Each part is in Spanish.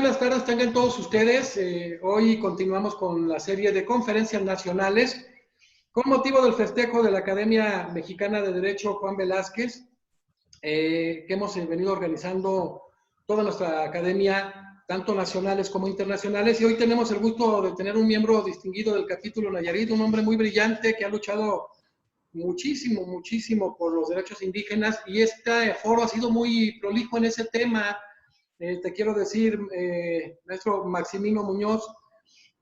buenas tardes tengan todos ustedes. Hoy continuamos con la serie de conferencias nacionales con motivo del festejo de la Academia Mexicana de Derecho Juan Velázquez, que hemos venido organizando toda nuestra academia, tanto nacionales como internacionales, y hoy tenemos el gusto de tener un miembro distinguido del capítulo Nayarit, un hombre muy brillante que ha luchado muchísimo por los derechos indígenas, y este foro ha sido muy prolijo en ese tema. Te quiero decir, maestro Maximino Muñoz,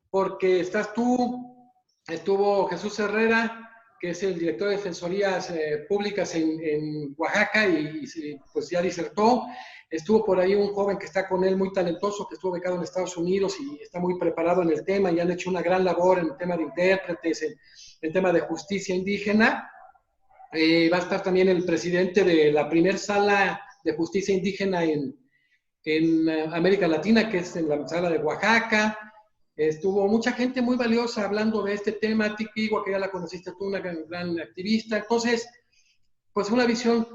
porque estás tú, estuvo Jesús Herrera, que es el director de Defensorías Públicas en Oaxaca y pues ya disertó. Estuvo por ahí un joven que está con él muy talentoso, que estuvo becado en Estados Unidos y está muy preparado en el tema y han hecho una gran labor en el tema de intérpretes, en el tema de justicia indígena. Va a estar también el presidente de la primer sala de justicia indígena en América Latina, que es en la sala de Oaxaca. Estuvo mucha gente muy valiosa hablando de este tema. Tiquigua, que ya la conociste tú, una gran activista. Entonces, pues una visión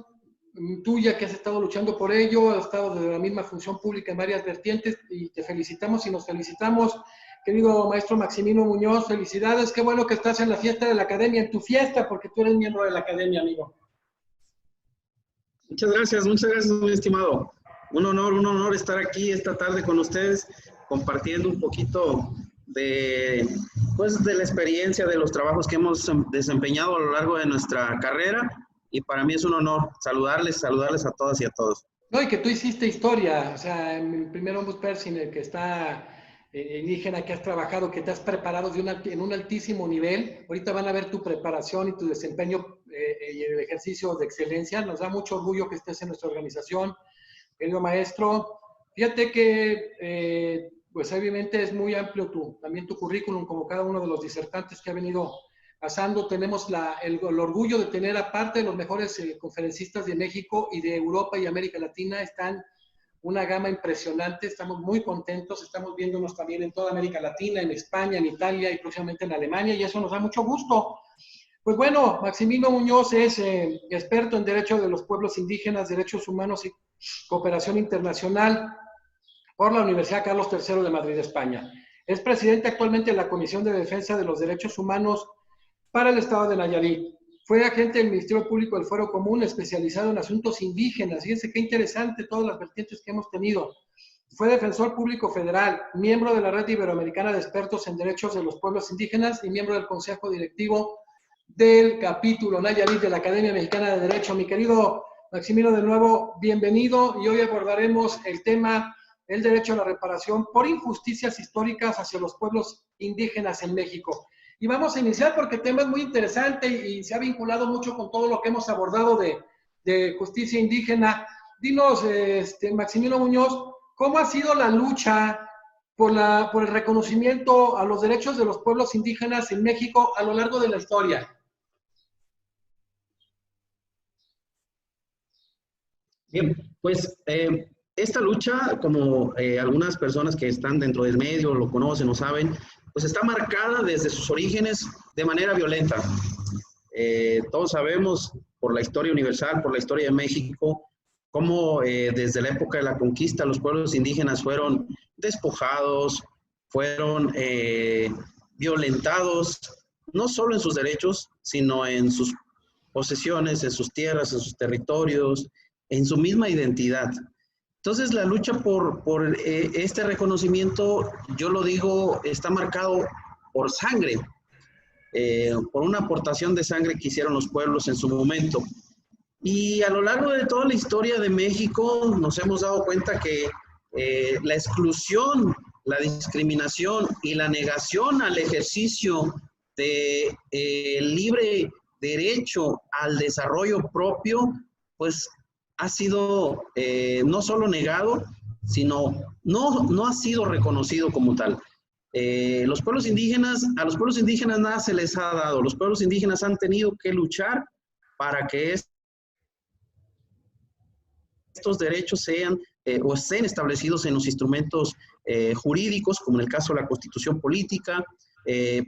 tuya que has estado luchando por ello, has estado desde la misma función pública en varias vertientes y te felicitamos y nos felicitamos. Querido maestro Maximino Muñoz, felicidades. Qué bueno que estás en la fiesta de la academia, en tu fiesta, porque tú eres miembro de la academia, amigo. Muchas gracias, mi estimado. Un honor estar aquí esta tarde con ustedes, compartiendo un poquito de la experiencia, de los trabajos que hemos desempeñado a lo largo de nuestra carrera, y para mí es un honor saludarles a todas y a todos. No, y que tú hiciste historia, o sea, el primer ombudsperson, el que está indígena, que has trabajado, que te has preparado en un altísimo nivel. Ahorita van a ver tu preparación y tu desempeño y el ejercicio de excelencia. Nos da mucho orgullo que estés en nuestra organización, querido maestro. Fíjate que, pues obviamente es muy amplio también tu currículum, como cada uno de los disertantes que ha venido pasando. Tenemos el orgullo de tener, aparte de los mejores conferencistas de México y de Europa y América Latina, están una gama impresionante. Estamos muy contentos, estamos viéndonos también en toda América Latina, en España, en Italia y próximamente en Alemania, y eso nos da mucho gusto. Pues bueno, Maximino Muñoz es experto en Derecho de los Pueblos Indígenas, Derechos Humanos y Cooperación Internacional por la Universidad Carlos III de Madrid, España. Es presidente actualmente de la Comisión de Defensa de los Derechos Humanos para el Estado de Nayarit. Fue agente del Ministerio Público del Fuero Común, especializado en asuntos indígenas. Fíjense qué interesante todas las vertientes que hemos tenido. Fue defensor público federal, miembro de la Red Iberoamericana de Expertos en Derechos de los Pueblos Indígenas y miembro del Consejo Directivo del capítulo Nayarit de la Academia Mexicana de Derecho. Mi querido Maximino, de nuevo, bienvenido, y hoy abordaremos el tema, el derecho a la reparación por injusticias históricas hacia los pueblos indígenas en México. Y vamos a iniciar porque el tema es muy interesante y se ha vinculado mucho con todo lo que hemos abordado de justicia indígena. Dinos, Maximino Muñoz, ¿cómo ha sido la lucha por el reconocimiento a los derechos de los pueblos indígenas en México a lo largo de la historia? Bien, pues esta lucha, como algunas personas que están dentro del medio lo conocen o saben, pues está marcada desde sus orígenes de manera violenta. Todos sabemos por la historia universal, por la historia de México, cómo desde la época de la conquista los pueblos indígenas fueron despojados, fueron violentados, no solo en sus derechos, sino en sus posesiones, en sus tierras, en sus territorios, en su misma identidad. Entonces, la lucha por este reconocimiento, yo lo digo, está marcado por sangre, por una aportación de sangre que hicieron los pueblos en su momento. Y a lo largo de toda la historia de México nos hemos dado cuenta que la exclusión, la discriminación y la negación al ejercicio de libre derecho al desarrollo propio, pues ha sido no solo negado, sino no ha sido reconocido como tal. A los pueblos indígenas nada se les ha dado. Los pueblos indígenas han tenido que luchar para que estos derechos sean o estén establecidos en los instrumentos jurídicos, como en el caso de la Constitución Política,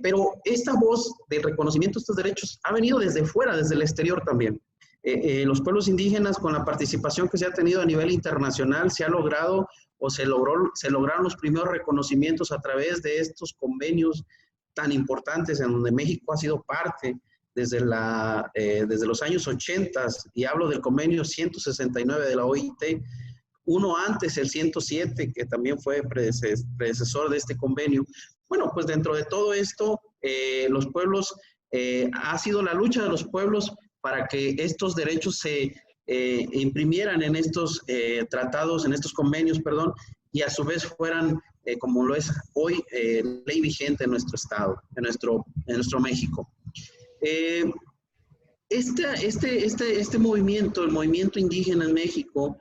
pero esta voz de reconocimiento de estos derechos ha venido desde fuera, desde el exterior también. Los pueblos indígenas, con la participación que se ha tenido a nivel internacional, se ha logrado o se lograron los primeros reconocimientos a través de estos convenios tan importantes en donde México ha sido parte desde los años 80, y hablo del convenio 169 de la OIT, uno antes, el 107, que también fue predecesor de este convenio. Bueno, pues dentro de todo esto, los pueblos, ha sido la lucha de los pueblos para que estos derechos se imprimieran en estos tratados, en estos convenios, perdón, y a su vez fueran, como lo es hoy, ley vigente en nuestro estado, en nuestro México. Este movimiento, el movimiento indígena en México,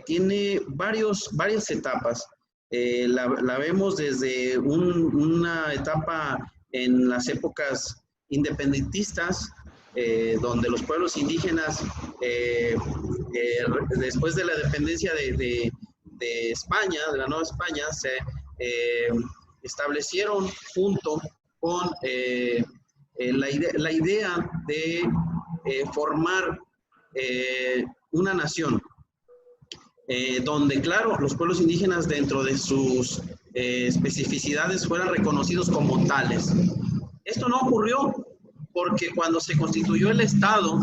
tiene varias etapas. La vemos desde una etapa en las épocas independentistas, donde los pueblos indígenas, después de la dependencia de España, de la Nueva España, se establecieron junto con la idea de formar una nación, donde, claro, los pueblos indígenas dentro de sus especificidades fueran reconocidos como tales. Esto no ocurrió porque cuando se constituyó el Estado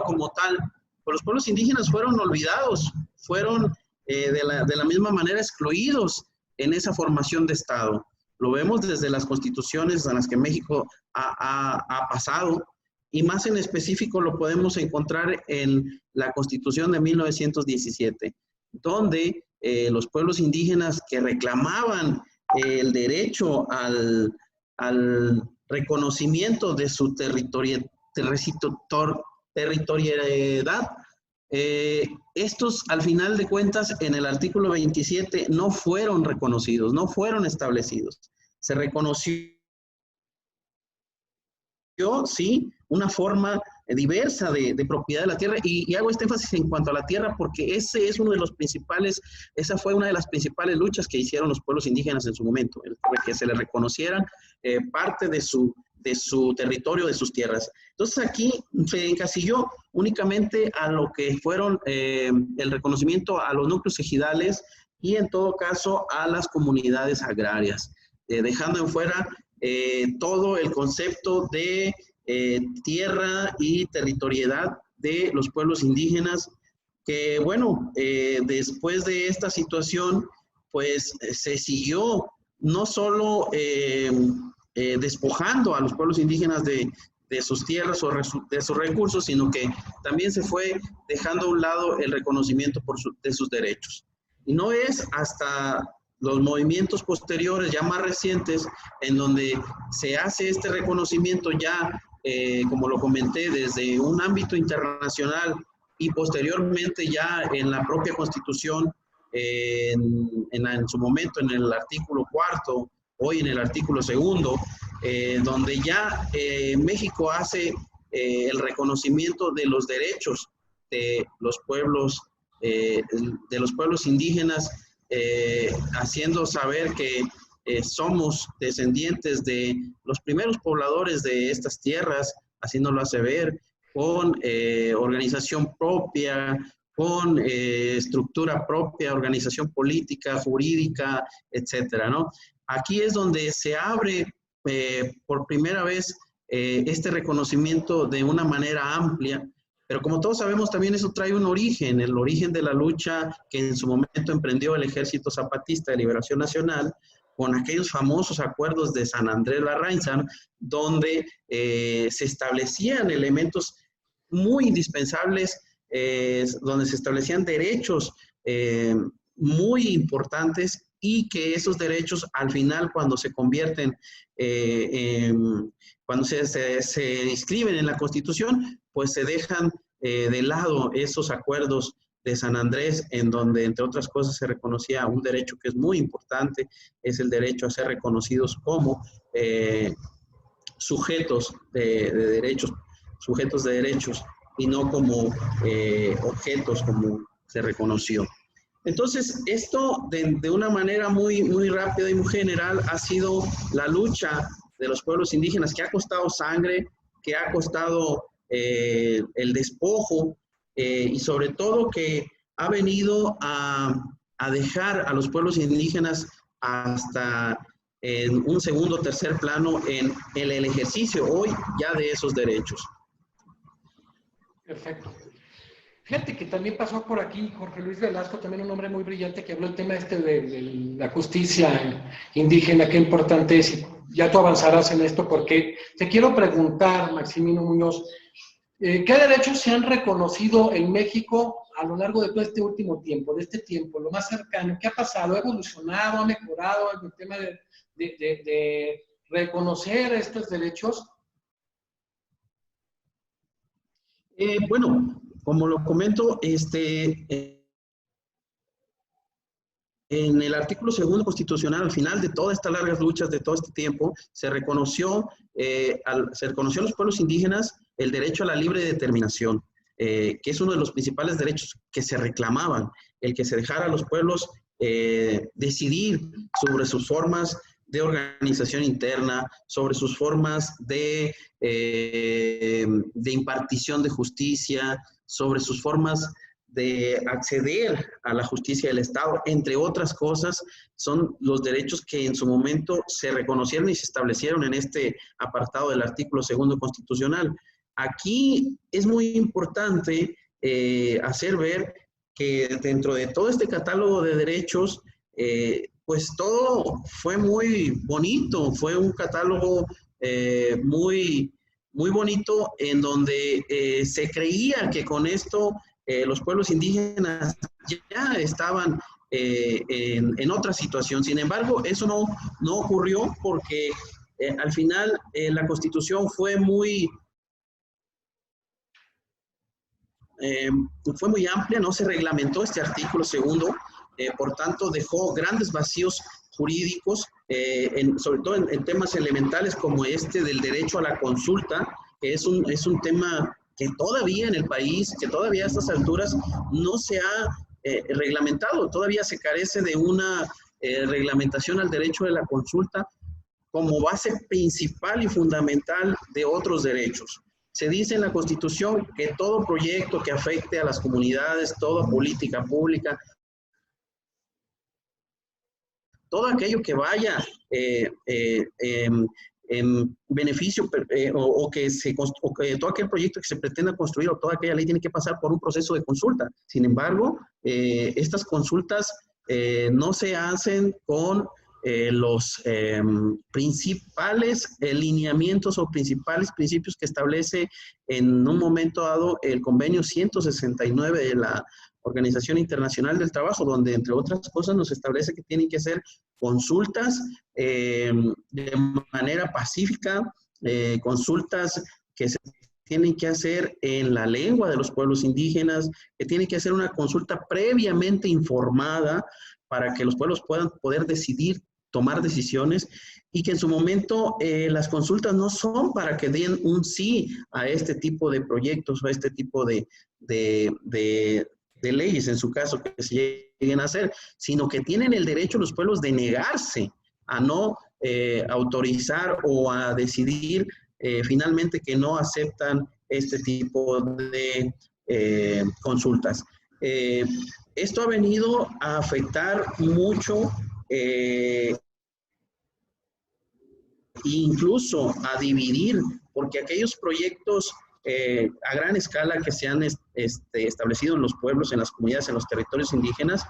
como tal, pues los pueblos indígenas fueron olvidados, fueron de la misma manera excluidos en esa formación de Estado. Lo vemos desde las constituciones a las que México ha pasado, y más en específico lo podemos encontrar en la Constitución de 1917, donde los pueblos indígenas que reclamaban el derecho al reconocimiento de su territorialidad, estos, al final de cuentas, en el artículo 27 no fueron reconocidos, no fueron establecidos. Se reconoció, sí, una forma diversa de propiedad de la tierra, y hago este énfasis en cuanto a la tierra porque esa fue una de las principales luchas que hicieron los pueblos indígenas en su momento, que se les reconocieran parte de su territorio, de sus tierras. Entonces aquí se encasilló únicamente a lo que fueron el reconocimiento a los núcleos ejidales y en todo caso a las comunidades agrarias, dejando en fuera todo el concepto de tierra y territorialidad de los pueblos indígenas, que bueno, después de esta situación, pues se siguió no solo despojando a los pueblos indígenas de sus tierras o de sus recursos, sino que también se fue dejando a un lado el reconocimiento de sus derechos. Y no es hasta los movimientos posteriores, ya más recientes, en donde se hace este reconocimiento ya, como lo comenté, desde un ámbito internacional y posteriormente ya en la propia Constitución, en su momento en el artículo 4, hoy en el artículo 2, donde ya México hace el reconocimiento de los derechos de los pueblos indígenas, haciendo saber que somos descendientes de los primeros pobladores de estas tierras, haciéndolo ver con organización propia, con estructura propia, organización política, jurídica, etcétera, ¿no? Aquí es donde se abre por primera vez este reconocimiento de una manera amplia, pero como todos sabemos también eso trae un origen, el origen de la lucha que en su momento emprendió el Ejército Zapatista de Liberación Nacional con aquellos famosos acuerdos de San Andrés Larrainzán, donde se establecían elementos muy indispensables, donde se establecían derechos muy importantes, y que esos derechos al final, cuando se convierten, cuando se inscriben en la Constitución, pues se dejan de lado esos acuerdos de San Andrés, en donde, entre otras cosas, se reconocía un derecho que es muy importante, es el derecho a ser reconocidos como sujetos de derechos, y no como objetos, como se reconoció. Entonces, esto de una manera muy, muy rápida y muy general ha sido la lucha de los pueblos indígenas, que ha costado sangre, que ha costado el despojo, y sobre todo que ha venido a a dejar a los pueblos indígenas hasta en un segundo o tercer plano en el ejercicio hoy ya de esos derechos. Perfecto. Fíjate que también pasó por aquí Jorge Luis Velasco, también un hombre muy brillante que habló el tema de la justicia indígena, qué importante es, y ya tú avanzarás en esto porque te quiero preguntar, Maximino Muñoz, ¿qué derechos se han reconocido en México a lo largo de todo este último tiempo, de este tiempo, lo más cercano? ¿Qué ha pasado? ¿Ha evolucionado? ¿Ha mejorado el tema de reconocer estos derechos? Bueno, como lo comento, en el artículo 2 constitucional, al final de todas estas largas luchas de todo este tiempo, se reconoció a los pueblos indígenas el derecho a la libre determinación, que es uno de los principales derechos que se reclamaban, el que se dejara a los pueblos decidir sobre sus formas de organización interna, sobre sus formas de impartición de justicia, sobre sus formas de acceder a la justicia del Estado, entre otras cosas, son los derechos que en su momento se reconocieron y se establecieron en este apartado del artículo 2 constitucional. Aquí es muy importante hacer ver que dentro de todo este catálogo de derechos, pues todo fue muy bonito, fue un catálogo muy bonito en donde se creía que con esto los pueblos indígenas ya estaban en otra situación. Sin embargo, eso no ocurrió porque al final la Constitución fue muy amplia, no se reglamentó este artículo 2, por tanto dejó grandes vacíos jurídicos, sobre todo en temas elementales como este del derecho a la consulta, que es un tema que todavía en el país, que todavía a estas alturas no se ha reglamentado, todavía se carece de una reglamentación al derecho de la consulta como base principal y fundamental de otros derechos. Se dice en la Constitución que todo proyecto que afecte a las comunidades, toda política pública, todo aquello que vaya en beneficio o que todo aquel proyecto que se pretenda construir o toda aquella ley tiene que pasar por un proceso de consulta. Sin embargo, estas consultas no se hacen con los principales lineamientos o principales principios que establece en un momento dado el convenio 169 de la Organización Internacional del Trabajo, donde entre otras cosas nos establece que tienen que ser consultas de manera pacífica, consultas que se tienen que hacer en la lengua de los pueblos indígenas, que tienen que hacer una consulta previamente informada para que los pueblos puedan poder decidir, tomar decisiones, y que en su momento las consultas no son para que den un sí a este tipo de proyectos o a este tipo de leyes, en su caso, que se lleguen a hacer, sino que tienen el derecho los pueblos de negarse a no autorizar o a decidir finalmente que no aceptan este tipo de consultas. Esto ha venido a afectar mucho, incluso a dividir, porque aquellos proyectos a gran escala que se han establecido en los pueblos, en las comunidades, en los territorios indígenas,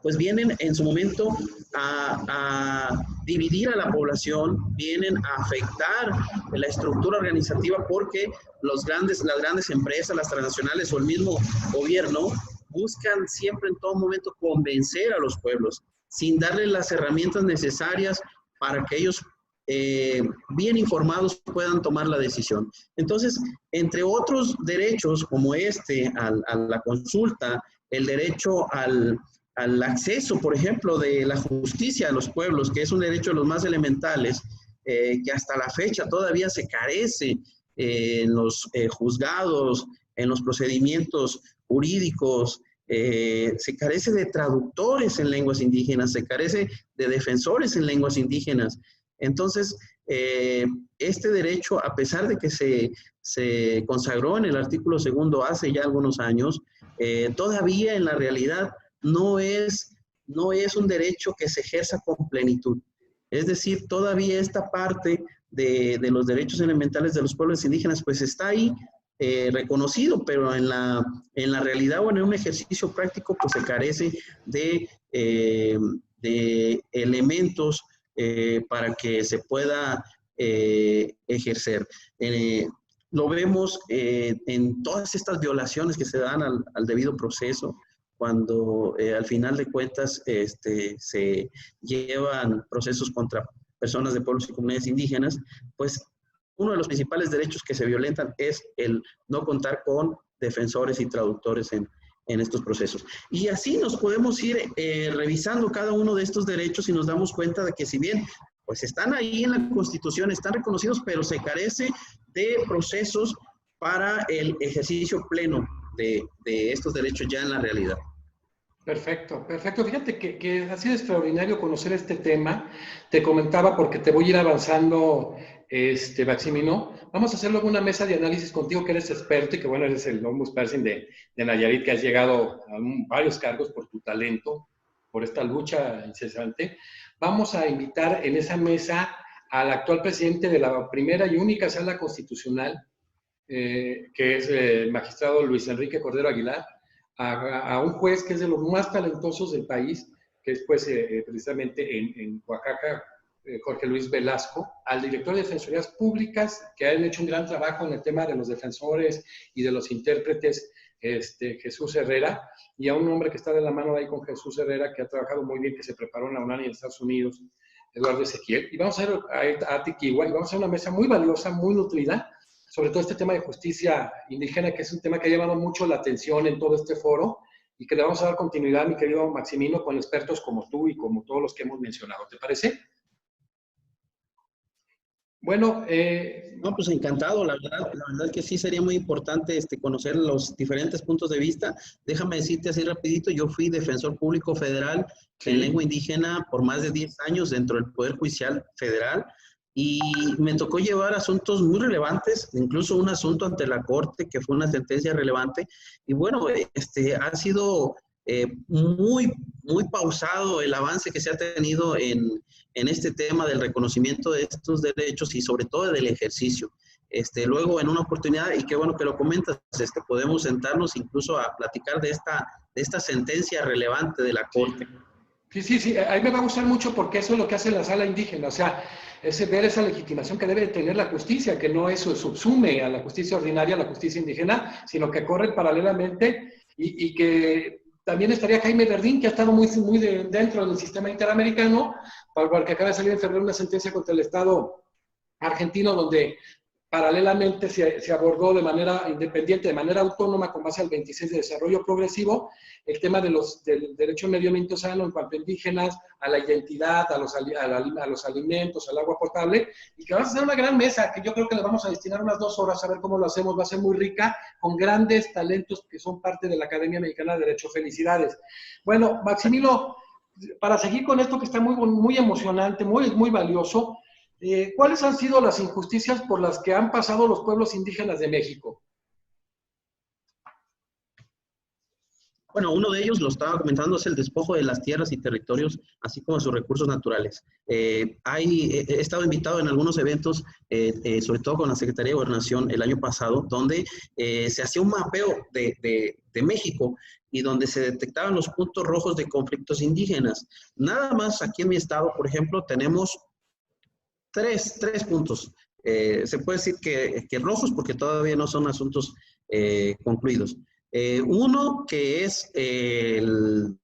pues vienen en su momento a dividir a la población, vienen a afectar la estructura organizativa porque las grandes empresas, las transnacionales o el mismo gobierno buscan siempre en todo momento convencer a los pueblos sin darles las herramientas necesarias para que ellos bien informados puedan tomar la decisión. Entonces, entre otros derechos como a la consulta, el derecho al acceso, por ejemplo, de la justicia a los pueblos, que es un derecho de los más elementales, que hasta la fecha todavía se carece en los juzgados, en los procedimientos jurídicos, se carece de traductores en lenguas indígenas, se carece de defensores en lenguas indígenas. Entonces, este derecho, a pesar de que se consagró en el artículo 2 hace ya algunos años, todavía en la realidad no es no es un derecho que se ejerza con plenitud. Es decir, todavía esta parte de los derechos elementales de los pueblos indígenas, pues está ahí reconocido, pero en la realidad o en un ejercicio práctico, pues se carece de elementos para que se pueda ejercer. Lo vemos en todas estas violaciones que se dan al debido proceso, cuando al final de cuentas se llevan procesos contra personas de pueblos y comunidades indígenas, pues uno de los principales derechos que se violentan es el no contar con defensores y traductores en estos procesos. Y así nos podemos ir revisando cada uno de estos derechos y nos damos cuenta de que si bien pues están ahí en la Constitución, están reconocidos, pero se carece de procesos para el ejercicio pleno de estos derechos ya en la realidad. Perfecto, perfecto. Fíjate que ha sido extraordinario conocer este tema. Te comentaba porque te voy a ir avanzando, Maximino. Vamos a hacer luego una mesa de análisis contigo, que eres experto y que, bueno, eres el ombudsperson de Nayarit, que has llegado a varios cargos por tu talento, por esta lucha incesante. Vamos a invitar en esa mesa al actual presidente de la primera y única sala constitucional, que es el magistrado Luis Enrique Cordero Aguilar, a un juez que es de los más talentosos del país, que es pues precisamente en Oaxaca, Jorge Luis Velasco, al director de Defensorías Públicas, que han hecho un gran trabajo en el tema de los defensores y de los intérpretes, Jesús Herrera, y a un hombre que está de la mano ahí con Jesús Herrera, que ha trabajado muy bien, que se preparó en la UNAM y en Estados Unidos, Eduardo Ezequiel. Y vamos a ir a Tiquihua, y vamos a hacer una mesa muy valiosa, muy nutrida, sobre todo este tema de justicia indígena, que es un tema que ha llamado mucho la atención en todo este foro y que le vamos a dar continuidad, mi querido Maximino, con expertos como tú y como todos los que hemos mencionado. ¿Te parece? Bueno, no, pues encantado, la verdad que sí sería muy importante conocer los diferentes puntos de vista. Déjame decirte así rapidito, yo fui defensor público federal en lengua indígena por más de 10 años dentro del Poder Judicial Federal. Y me tocó llevar asuntos muy relevantes, incluso un asunto ante la Corte, que fue una sentencia relevante. Y bueno, ha sido muy pausado el avance que se ha tenido en este tema del reconocimiento de estos derechos y sobre todo del ejercicio. Luego, en una oportunidad, y qué bueno que lo comentas, podemos sentarnos incluso a platicar de esta sentencia relevante de la Corte. Sí, a mí me va a gustar mucho porque eso es lo que hace la sala indígena, o sea, es ver esa legitimación que debe tener la justicia, que no eso subsume a la justicia ordinaria, a la justicia indígena, sino que corre paralelamente y que también estaría Jaime Verdín, que ha estado muy dentro del sistema interamericano, porque acaba de salir en febrero una sentencia contra el Estado argentino donde paralelamente se abordó de manera independiente, de manera autónoma, con base al 26 de desarrollo progresivo, el tema del derecho al medio ambiente sano en cuanto a indígenas, a la identidad, a los alimentos, al agua potable, y que vamos a hacer una gran mesa, que yo creo que le vamos a destinar unas 2 horas a ver cómo lo hacemos, va a ser muy rica, con grandes talentos que son parte de la Academia Mexicana de Derecho. Felicidades. Bueno, Maximino, para seguir con esto que está muy emocionante, muy valioso, ¿cuáles han sido las injusticias por las que han pasado los pueblos indígenas de México? Bueno, uno de ellos, lo estaba comentando, es el despojo de las tierras y territorios, así como sus recursos naturales. He estado invitado en algunos eventos, sobre todo con la Secretaría de Gobernación el año pasado, donde se hacía un mapeo de México y donde se detectaban los puntos rojos de conflictos indígenas. Nada más aquí en mi estado, por ejemplo, tenemos tres puntos. Se puede decir que rojos porque todavía no son asuntos concluidos. Uno que es el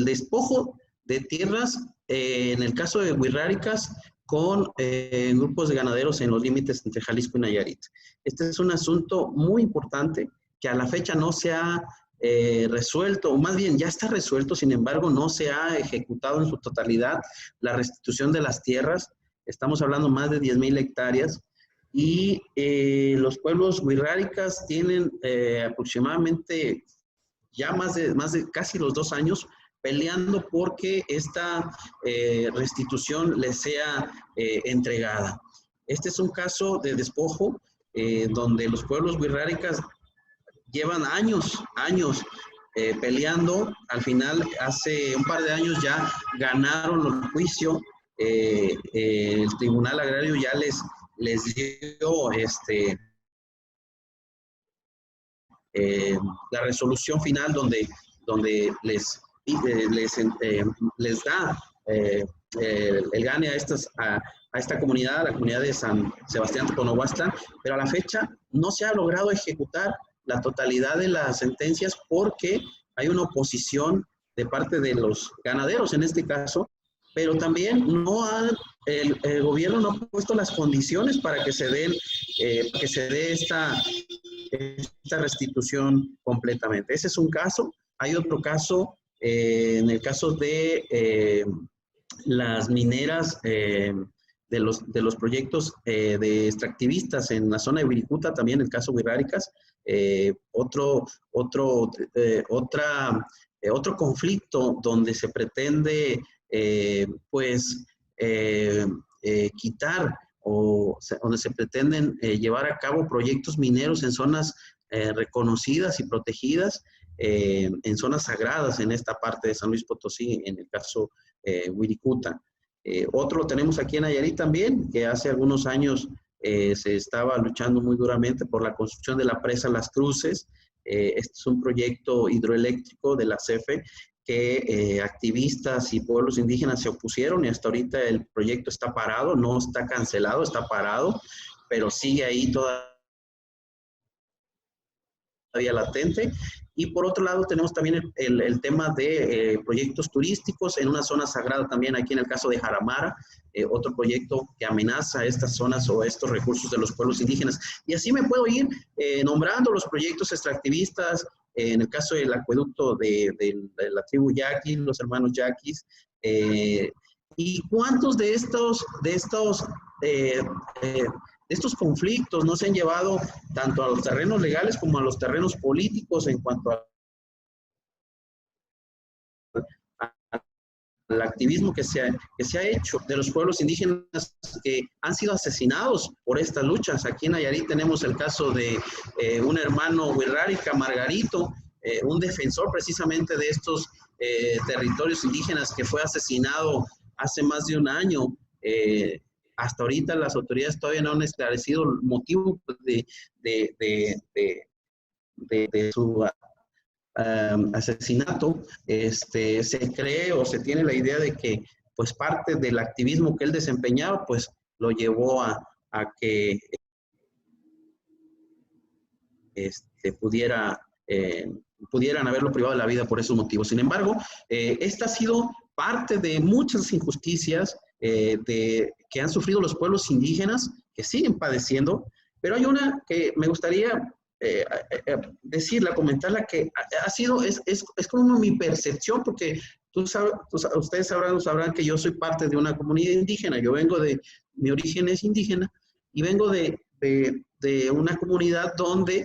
despojo de tierras, en el caso de Huirráricas, con grupos de ganaderos en los límites entre Jalisco y Nayarit. Este es un asunto muy importante que a la fecha no se ha resuelto, o más bien ya está resuelto, sin embargo no se ha ejecutado en su totalidad la restitución de las tierras. Estamos hablando más de 10,000 hectáreas. Y los pueblos huirráricas tienen aproximadamente ya más de casi los 2 años peleando porque esta restitución les sea entregada. Este es un caso de despojo donde los pueblos huirráricas llevan años peleando. Al final, hace un par de años ya ganaron el juicio. El Tribunal Agrario ya les dio la resolución final donde les da el gane a esta comunidad, a la comunidad de San Sebastián Toconohuaxtlán, pero a la fecha no se ha logrado ejecutar la totalidad de las sentencias porque hay una oposición de parte de los ganaderos en este caso, pero también el gobierno no ha puesto las condiciones para que se dé esta restitución completamente. Ese es un caso. Hay otro caso, en el caso de las mineras de los proyectos de extractivistas en la zona de Wirikuta, también el caso Wirráricas, otro conflicto donde se pretende quitar o donde se pretenden llevar a cabo proyectos mineros en zonas reconocidas y protegidas, en zonas sagradas en esta parte de San Luis Potosí, en el caso Wirikuta. Otro lo tenemos aquí en Nayarit también, que hace algunos años se estaba luchando muy duramente por la construcción de la presa Las Cruces. Este es un proyecto hidroeléctrico de la CFE que activistas y pueblos indígenas se opusieron y hasta ahorita el proyecto está parado, no está cancelado, está parado, pero sigue ahí todavía latente. Y por otro lado tenemos también el tema de proyectos turísticos en una zona sagrada también, aquí en el caso de Jaramara, otro proyecto que amenaza estas zonas o estos recursos de los pueblos indígenas. Y así me puedo ir nombrando los proyectos extractivistas, en el caso del acueducto de la tribu Yaquis, los hermanos Yaquis, y cuántos de estos conflictos no se han llevado tanto a los terrenos legales como a los terrenos políticos en cuanto al activismo que se ha hecho de los pueblos indígenas que han sido asesinados por estas luchas. Aquí en Nayarit tenemos el caso de un hermano Wirrárica, Margarito, un defensor precisamente de estos territorios indígenas que fue asesinado hace más de un año. Hasta ahorita las autoridades todavía no han esclarecido el motivo de su asesinato. Se cree o se tiene la idea de que pues parte del activismo que él desempeñaba pues lo llevó a que pudieran haberlo privado de la vida por esos motivos. Sin embargo, esta ha sido parte de muchas injusticias que han sufrido los pueblos indígenas, que siguen padeciendo, pero hay una que me gustaría decirla, comentarla, que ha sido, es como mi percepción, porque ustedes sabrán que yo soy parte de una comunidad indígena, mi origen es indígena, y vengo de una comunidad donde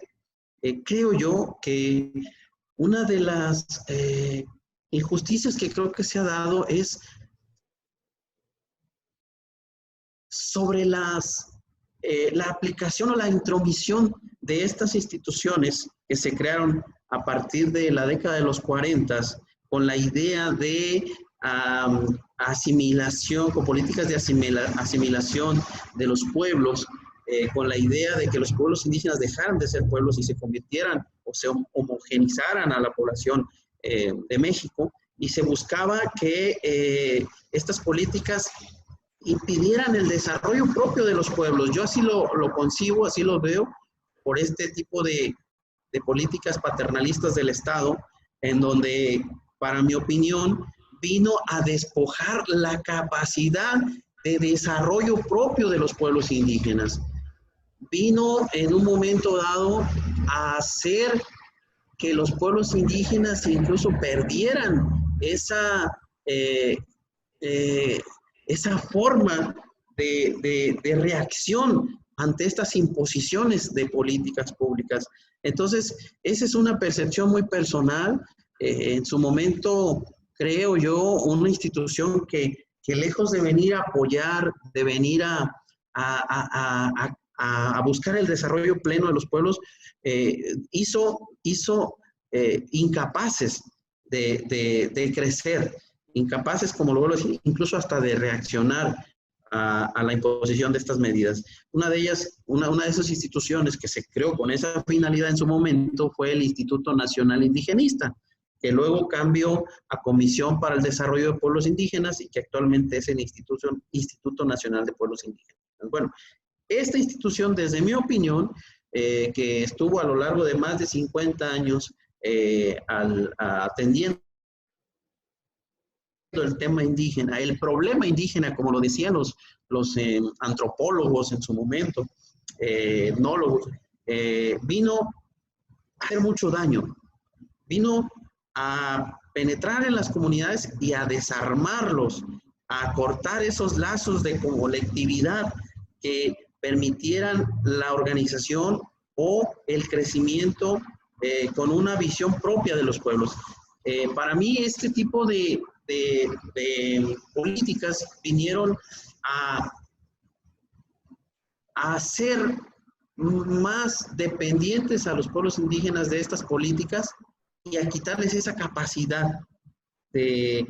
creo yo que una de las injusticias que creo que se ha dado es sobre la aplicación o la intromisión de estas instituciones que se crearon a partir de la década de los 40 con la idea de asimilación, con políticas de asimilación de los pueblos, con la idea de que los pueblos indígenas dejaran de ser pueblos y se convirtieran o se homogenizaran a la población de México, y se buscaba que estas políticas impidieran el desarrollo propio de los pueblos. Yo así lo concibo, así lo veo, por este tipo de políticas paternalistas del Estado, en donde, para mi opinión, vino a despojar la capacidad de desarrollo propio de los pueblos indígenas. Vino en un momento dado a hacer que los pueblos indígenas incluso perdieran esa forma de reacción ante estas imposiciones de políticas públicas. Entonces, esa es una percepción muy personal. En su momento, creo yo, una institución que lejos de venir a apoyar, de venir a buscar el desarrollo pleno de los pueblos, hizo incapaces de crecer, incapaces, como lo vuelvo a decir, incluso hasta de reaccionar a la imposición de estas medidas. Una de ellas, una de esas instituciones que se creó con esa finalidad en su momento fue el Instituto Nacional Indigenista, que luego cambió a Comisión para el Desarrollo de Pueblos Indígenas y que actualmente es el Instituto Nacional de Pueblos Indígenas. Bueno, esta institución, desde mi opinión, que estuvo a lo largo de más de 50 años atendiendo el tema indígena, el problema indígena, como lo decían los antropólogos en su momento, etnólogos, vino a hacer mucho daño, vino a penetrar en las comunidades y a desarmarlos, a cortar esos lazos de colectividad que permitieran la organización o el crecimiento con una visión propia de los pueblos. Para mí, este tipo de políticas vinieron a hacer más dependientes a los pueblos indígenas de estas políticas y a quitarles esa capacidad de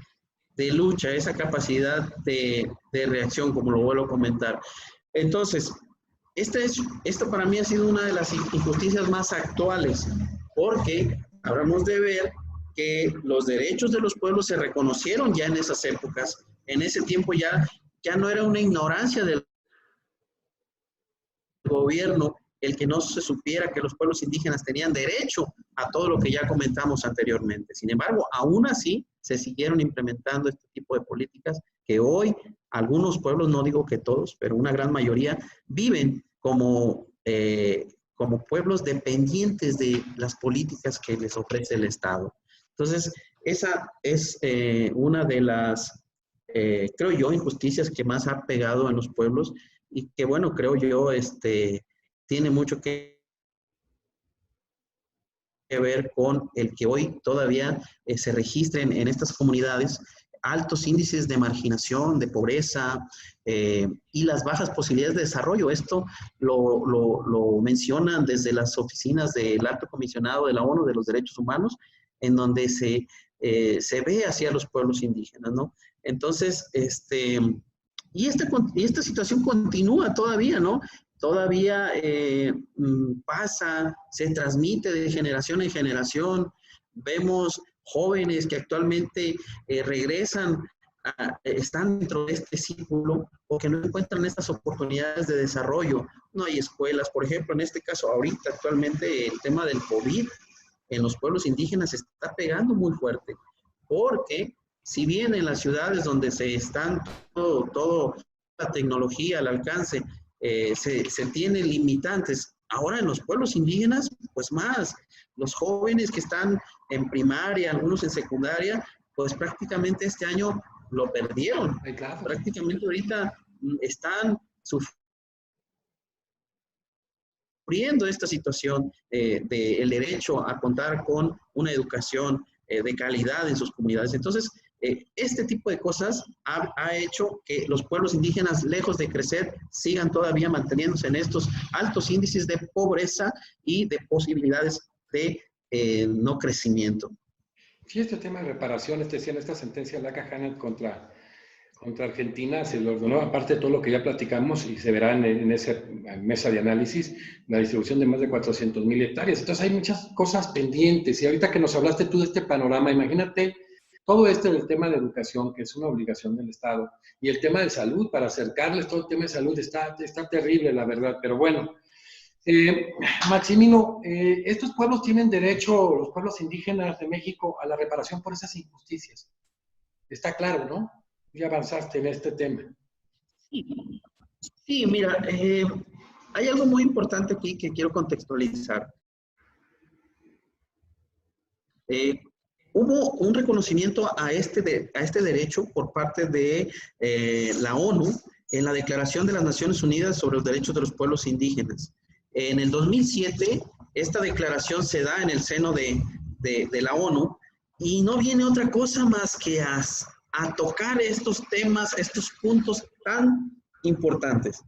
lucha, esa capacidad de reacción, como lo vuelvo a comentar. Entonces, esto para mí ha sido una de las injusticias más actuales, porque habremos de ver que los derechos de los pueblos se reconocieron ya en esas épocas. En ese tiempo ya no era una ignorancia del gobierno el que no se supiera que los pueblos indígenas tenían derecho a todo lo que ya comentamos anteriormente. Sin embargo, aún así se siguieron implementando este tipo de políticas que hoy algunos pueblos, no digo que todos, pero una gran mayoría, viven como pueblos dependientes de las políticas que les ofrece el Estado. Entonces, esa es una de las, creo yo, injusticias que más ha pegado en los pueblos y que, bueno, creo yo, tiene mucho que ver con el que hoy todavía se registren en estas comunidades altos índices de marginación, de pobreza y las bajas posibilidades de desarrollo. Esto lo mencionan desde las oficinas del Alto Comisionado de la ONU de los Derechos Humanos, en donde se ve hacia los pueblos indígenas, ¿no? Entonces, y esta situación continúa todavía, ¿no? Todavía pasa, se transmite de generación en generación. Vemos jóvenes que actualmente regresan, están dentro de este círculo porque no encuentran estas oportunidades de desarrollo. No hay escuelas, por ejemplo, en este caso ahorita actualmente el tema del COVID en los pueblos indígenas está pegando muy fuerte, porque si bien en las ciudades donde se están todo la tecnología al alcance, se tienen limitantes, ahora en los pueblos indígenas, pues más, los jóvenes que están en primaria, algunos en secundaria, pues prácticamente este año lo perdieron. Claro. Prácticamente ahorita están sufriendo esta situación del derecho a contar con una educación de calidad en sus comunidades. Entonces, este tipo de cosas ha hecho que los pueblos indígenas, lejos de crecer, sigan todavía manteniéndose en estos altos índices de pobreza y de posibilidades de no crecimiento. Sí, este tema de reparaciones, decían esta sentencia de Laca contra Argentina, se lo ordenó, aparte de todo lo que ya platicamos, y se verá en esa mesa de análisis, la distribución de más de 400,000 hectáreas. Entonces hay muchas cosas pendientes, y ahorita que nos hablaste tú de este panorama, imagínate todo del tema de educación, que es una obligación del Estado, y el tema de salud, para acercarles todo el tema de salud, está terrible, la verdad, pero bueno. Maximino, estos pueblos tienen derecho, los pueblos indígenas de México, a la reparación por esas injusticias. Está claro, ¿no? Ya avanzaste en este tema. Sí, mira, hay algo muy importante aquí que quiero contextualizar. Hubo un reconocimiento a este derecho por parte de la ONU en la Declaración de las Naciones Unidas sobre los Derechos de los Pueblos Indígenas. En el 2007, esta declaración se da en el seno de la ONU y no viene otra cosa más que a tocar estos temas, estos puntos tan importantes.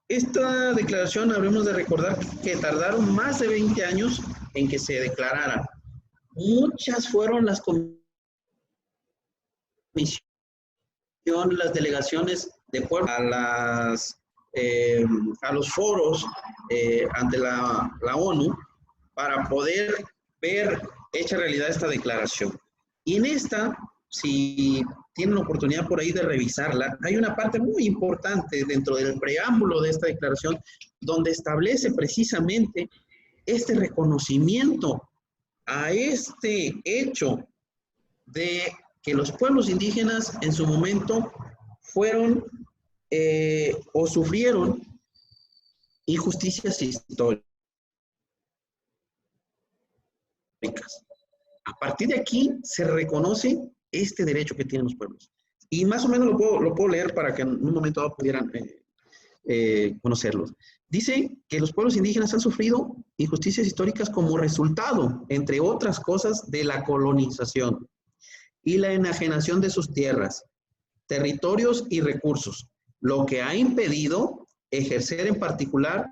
Esta declaración, habremos de recordar que tardaron más de 20 años en que se declarara. Muchas fueron las comisiones, las delegaciones de pueblo a los foros ante la ONU para poder ver hecha realidad esta declaración. Y en esta, si tienen la oportunidad por ahí de revisarla, hay una parte muy importante dentro del preámbulo de esta declaración donde establece precisamente este reconocimiento a este hecho de que los pueblos indígenas en su momento fueron o sufrieron injusticias históricas. A partir de aquí se reconoce este derecho que tienen los pueblos. Y más o menos lo puedo leer para que en un momento dado pudieran conocerlos. Dice que los pueblos indígenas han sufrido injusticias históricas como resultado, entre otras cosas, de la colonización y la enajenación de sus tierras, territorios y recursos, lo que ha impedido ejercer en particular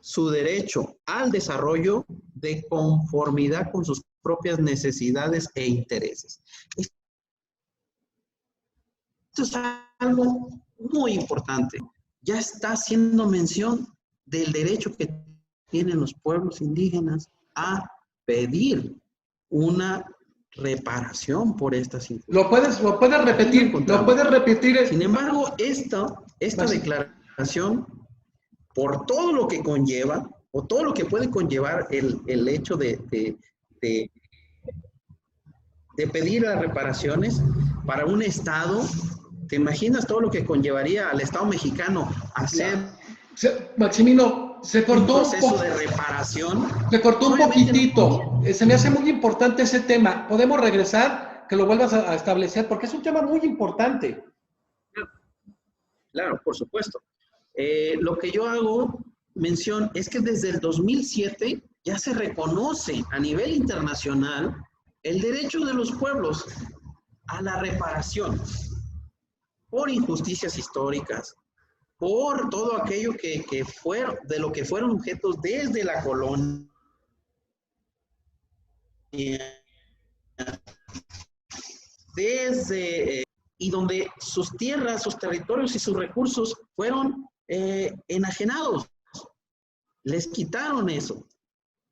su derecho al desarrollo de conformidad con sus propias necesidades e intereses. Esto es algo muy importante. Ya está haciendo mención del derecho que tienen los pueblos indígenas a pedir una reparación por estas injusticias. Lo puedes repetir. Sin embargo, esta declaración, por todo lo que conlleva, o todo lo que puede conllevar el hecho de pedir las reparaciones para un Estado, ¿te imaginas todo lo que conllevaría al Estado mexicano hacer Maximino, se cortó un proceso de reparación? Se cortó un poquitito. Se me hace muy importante ese tema. ¿Podemos regresar? Que lo vuelvas a establecer, porque es un tema muy importante. Claro, por supuesto. Lo que yo hago mención es que desde el 2007 ya se reconoce a nivel internacional el derecho de los pueblos a la reparación por injusticias históricas, por todo aquello que fueron, de lo que fueron objetos desde la colonia, y donde sus tierras, sus territorios y sus recursos fueron enajenados, les quitaron eso.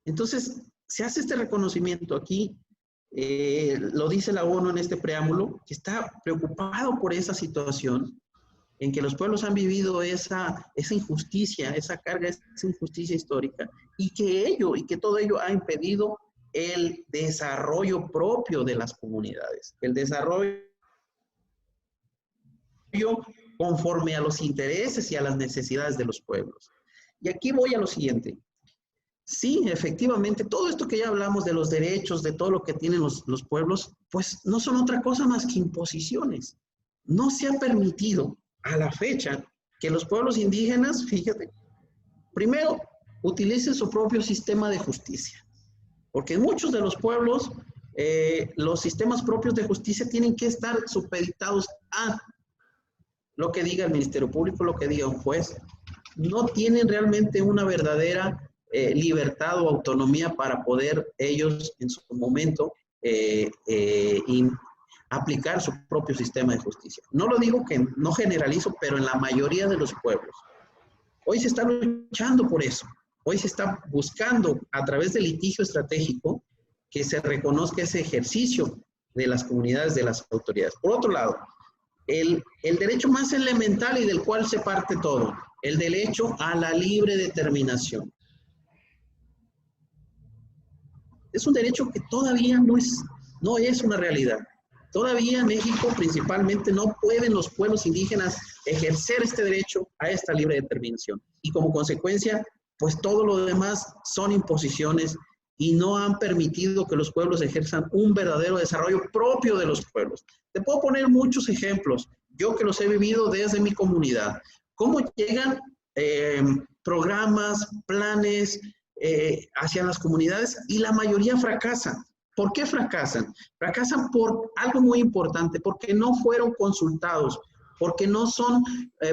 Entonces, se hace este reconocimiento aquí, lo dice la ONU en este preámbulo, que está preocupado por esa situación en que los pueblos han vivido esa injusticia, esa carga, esa injusticia histórica, y que todo ello ha impedido el desarrollo propio de las comunidades, el desarrollo conforme a los intereses y a las necesidades de los pueblos. Y aquí voy a lo siguiente. Sí, efectivamente, todo esto que ya hablamos de los derechos, de todo lo que tienen los pueblos, pues no son otra cosa más que imposiciones. No se ha permitido a la fecha que los pueblos indígenas, fíjate, primero utilicen su propio sistema de justicia. Porque en muchos de los pueblos, los sistemas propios de justicia tienen que estar supeditados a lo que diga el Ministerio Público, lo que diga un juez. No tienen realmente una verdadera libertad o autonomía para poder ellos en su momento aplicar su propio sistema de justicia. No lo digo que no generalizo, pero en la mayoría de los pueblos. Hoy se está luchando por eso. Hoy se está buscando a través del litigio estratégico que se reconozca ese ejercicio de las comunidades, de las autoridades. Por otro lado, el derecho más elemental y del cual se parte todo, el derecho a la libre determinación. Es un derecho que todavía no es una realidad. Todavía en México principalmente no pueden los pueblos indígenas ejercer este derecho a esta libre determinación. Y como consecuencia, pues todo lo demás son imposiciones y no han permitido que los pueblos ejerzan un verdadero desarrollo propio de los pueblos. Te puedo poner muchos ejemplos, yo que los he vivido desde mi comunidad. Cómo llegan programas, planes hacia las comunidades y la mayoría fracasan. ¿Por qué fracasan? Fracasan por algo muy importante, porque no fueron consultados, porque no son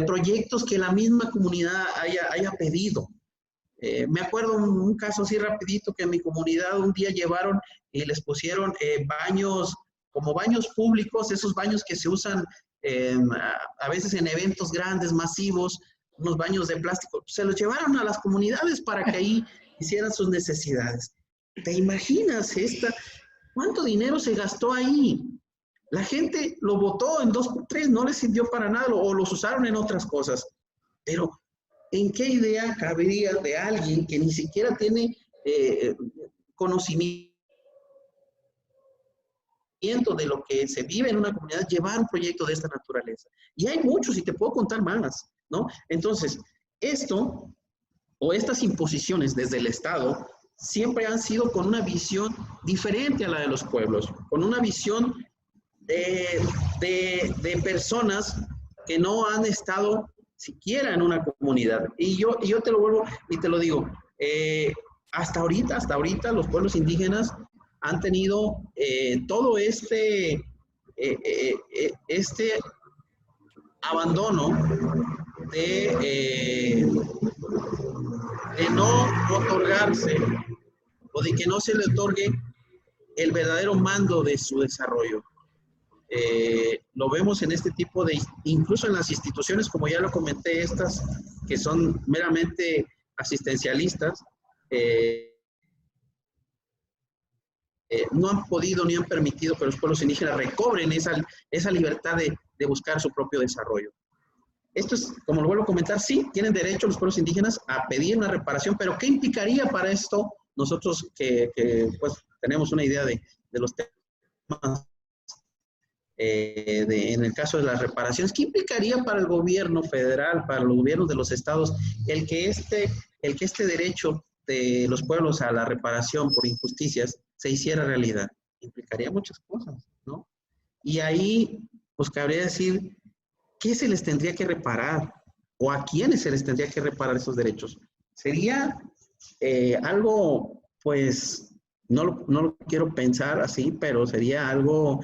proyectos que la misma comunidad haya pedido. Me acuerdo un caso así rapidito que en mi comunidad un día llevaron y les pusieron baños, como baños públicos, esos baños que se usan a veces en eventos grandes, masivos, unos baños de plástico. Se los llevaron a las comunidades para que ahí hicieran sus necesidades. ¿Te imaginas cuánto dinero se gastó ahí? La gente lo botó en 2x3, no les sirvió para nada o los usaron en otras cosas. Pero, ¿en qué idea cabería de alguien que ni siquiera tiene conocimiento de lo que se vive en una comunidad, llevar un proyecto de esta naturaleza? Y hay muchos, y te puedo contar más, ¿no? Entonces, esto, o estas imposiciones desde el Estado, siempre han sido con una visión diferente a la de los pueblos, con una visión de personas que no han estado siquiera en una comunidad. Y yo te lo vuelvo y te lo digo, hasta ahorita los pueblos indígenas han tenido todo este abandono de no otorgarse o de que no se le otorgue el verdadero mando de su desarrollo. Lo vemos en este tipo incluso en las instituciones, como ya lo comenté, estas que son meramente asistencialistas, no han podido ni han permitido que los pueblos indígenas recobren esa libertad de buscar su propio desarrollo. Esto es, como lo vuelvo a comentar, sí, tienen derecho los pueblos indígenas a pedir una reparación, pero ¿qué implicaría para esto? Nosotros que pues, tenemos una idea de los temas en el caso de las reparaciones, ¿qué implicaría para el gobierno federal, para los gobiernos de los estados, el que este derecho de los pueblos a la reparación por injusticias se hiciera realidad? Implicaría muchas cosas, ¿no? Y ahí, pues cabría decir, ¿qué se les tendría que reparar? ¿O a quiénes se les tendría que reparar esos derechos? Sería algo, pues, no lo quiero pensar así, pero sería algo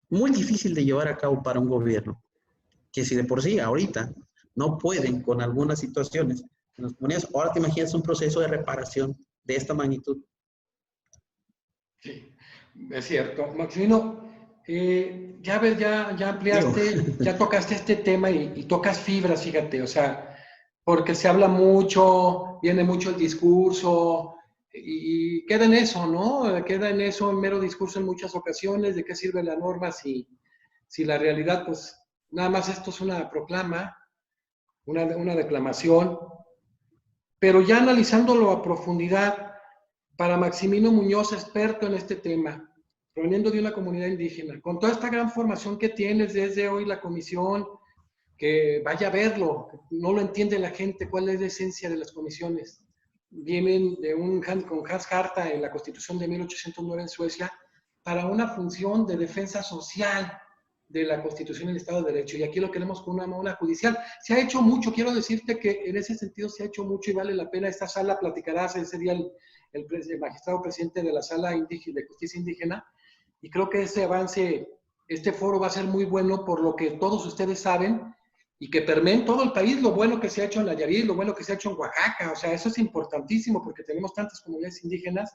muy difícil de llevar a cabo para un gobierno. Que si de por sí, ahorita, no pueden con algunas situaciones en las comunidades, ahora te imaginas un proceso de reparación de esta magnitud. Sí, es cierto. Maximino, ya ampliaste, ya tocaste este tema y tocas fibras, fíjate, o sea, porque se habla mucho, viene mucho el discurso y queda en eso, ¿no? Queda en eso, en mero discurso en muchas ocasiones, de qué sirve la norma si la realidad, pues, nada más esto es una proclama, una declamación, pero ya analizándolo a profundidad, para Maximino Muñoz, experto en este tema, proveniendo de una comunidad indígena, con toda esta gran formación que tienes desde hoy la comisión, que vaya a verlo, no lo entiende la gente, cuál es la esencia de las comisiones. Vienen con Hans Harta en la Constitución de 1809 en Suecia, para una función de defensa social de la Constitución y el Estado de Derecho, y aquí lo queremos con una judicial. Se ha hecho mucho, quiero decirte que en ese sentido se ha hecho mucho y vale la pena. Esta sala platicarás ese día el magistrado presidente de la Sala de Justicia Indígena, y creo que ese avance, este foro va a ser muy bueno por lo que todos ustedes saben y que permea en todo el país, lo bueno que se ha hecho en Nayarit, lo bueno que se ha hecho en Oaxaca. O sea, eso es importantísimo porque tenemos tantas comunidades indígenas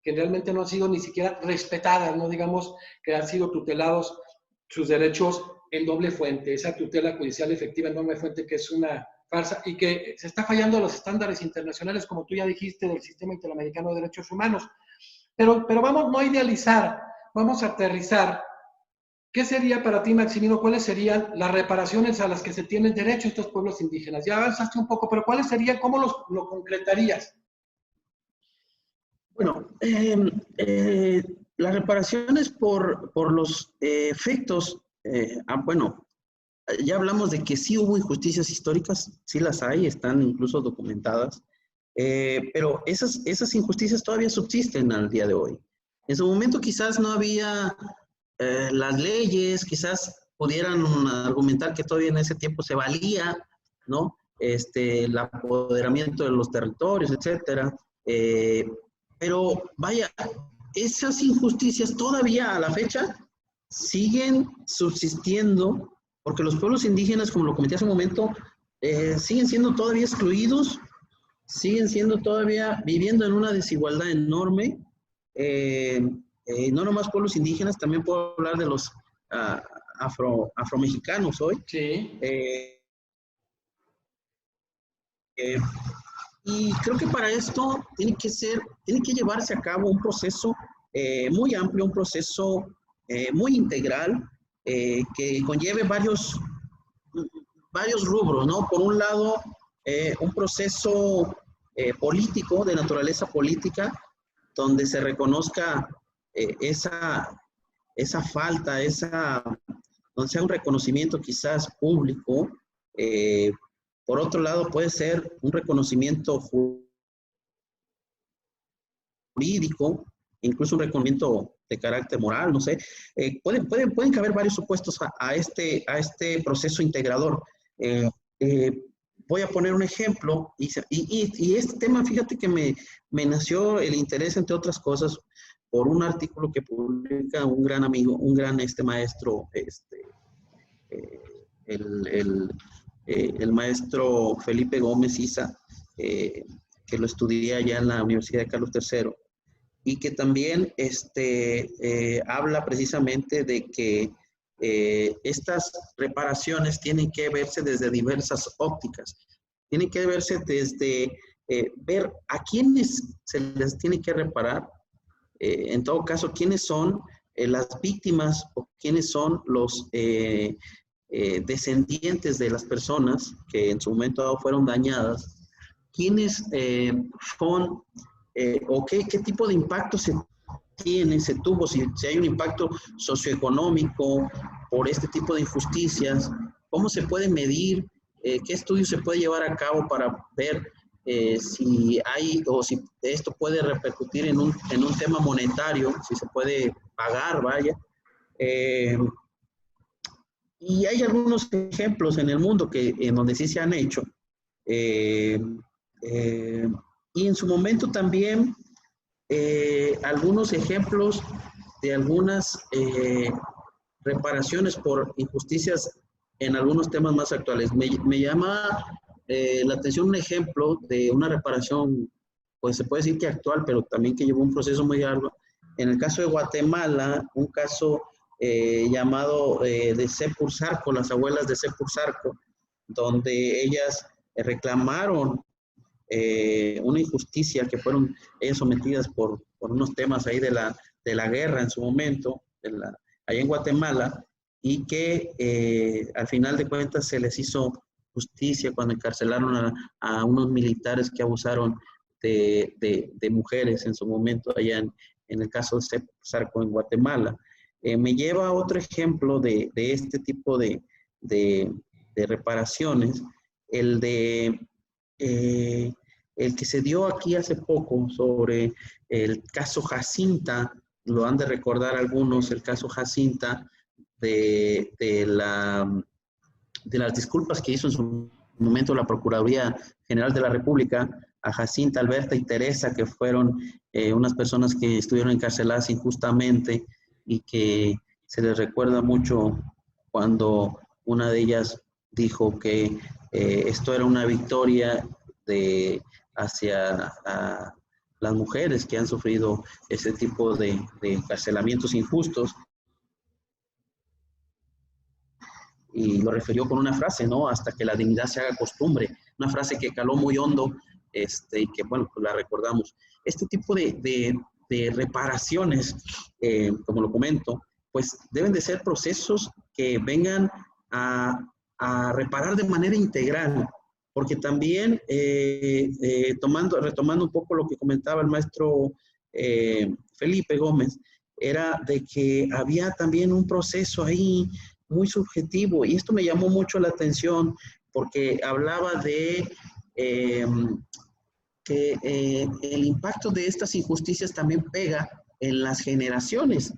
que realmente no han sido ni siquiera respetadas, no digamos que han sido tutelados sus derechos en doble fuente, esa tutela judicial efectiva en doble fuente, que es una farsa y que se está fallando los estándares internacionales, como tú ya dijiste, del Sistema Interamericano de Derechos Humanos. Pero vamos no a idealizar, vamos a aterrizar. ¿Qué sería para ti, Maximino? ¿Cuáles serían las reparaciones a las que se tienen derecho estos pueblos indígenas? Ya avanzaste un poco, pero ¿cuáles serían? ¿Cómo lo concretarías? Bueno, las reparaciones por los efectos, bueno, ya hablamos de que sí hubo injusticias históricas, sí las hay, están incluso documentadas, pero esas injusticias todavía subsisten al día de hoy. En su momento quizás no había las leyes, quizás pudieran argumentar que todavía en ese tiempo se valía, ¿no? El apoderamiento de los territorios, etcétera. Pero vaya, esas injusticias todavía a la fecha siguen subsistiendo porque los pueblos indígenas, como lo comenté hace un momento, siguen siendo todavía excluidos siguen siendo todavía, viviendo en una desigualdad enorme. No nomás pueblos indígenas, también puedo hablar de los afromexicanos hoy. Sí. Y creo que para esto tiene que llevarse a cabo un proceso muy amplio, un proceso muy integral, que conlleve varios rubros, ¿no? Por un lado, un proceso político, de naturaleza política, donde se reconozca esa falta, donde sea un reconocimiento quizás público. Por otro lado, puede ser un reconocimiento jurídico, incluso un reconocimiento de carácter moral, no sé. Pueden caber varios supuestos a este proceso integrador. Voy a poner un ejemplo, y este tema, fíjate que me nació el interés, entre otras cosas, por un artículo que publica un gran amigo, un gran maestro, el maestro Felipe Gómez Isa, que lo estudié allá en la Universidad de Carlos III, y que también habla precisamente de que estas reparaciones tienen que verse desde diversas ópticas. Tienen que verse desde ver a quiénes se les tiene que reparar, en todo caso, quiénes son las víctimas o quiénes son los descendientes de las personas que en su momento dado fueron dañadas, quiénes son o qué tipo de impacto se tuvo, si hay un impacto socioeconómico por este tipo de injusticias, cómo se puede medir, qué estudios se puede llevar a cabo para ver si hay o si esto puede repercutir en un tema monetario, si se puede pagar, vaya. Y hay algunos ejemplos en el mundo en donde sí se han hecho. Y en su momento también algunos ejemplos de algunas reparaciones por injusticias en algunos temas más actuales. Me llama la atención un ejemplo de una reparación, pues se puede decir que actual, pero también que llevó un proceso muy largo. En el caso de Guatemala, un caso llamado de Sepur Zarco, las abuelas de Sepur Zarco, donde ellas reclamaron una injusticia que fueron ellas sometidas por unos temas ahí de la guerra en su momento, allá en Guatemala, y que al final de cuentas se les hizo justicia cuando encarcelaron a unos militares que abusaron de mujeres en su momento allá en el caso de Sepur Zarco en Guatemala. Me lleva a otro ejemplo de este tipo de reparaciones, el que se dio aquí hace poco sobre el caso Jacinta, lo han de recordar algunos, el caso Jacinta de las disculpas que hizo en su momento la Procuraduría General de la República a Jacinta, Alberta y Teresa, que fueron unas personas que estuvieron encarceladas injustamente y que se les recuerda mucho cuando una de ellas dijo que esto era una victoria hacia las mujeres que han sufrido ese tipo de encarcelamientos injustos. Y lo refirió con una frase, ¿no? Hasta que la dignidad se haga costumbre. Una frase que caló muy hondo y que, bueno, pues la recordamos. Este tipo de reparaciones, como lo comento, pues deben de ser procesos que vengan a reparar de manera integral, porque también, retomando un poco lo que comentaba el maestro Felipe Gómez, era de que había también un proceso ahí muy subjetivo, y esto me llamó mucho la atención, porque hablaba de que el impacto de estas injusticias también pega en las generaciones,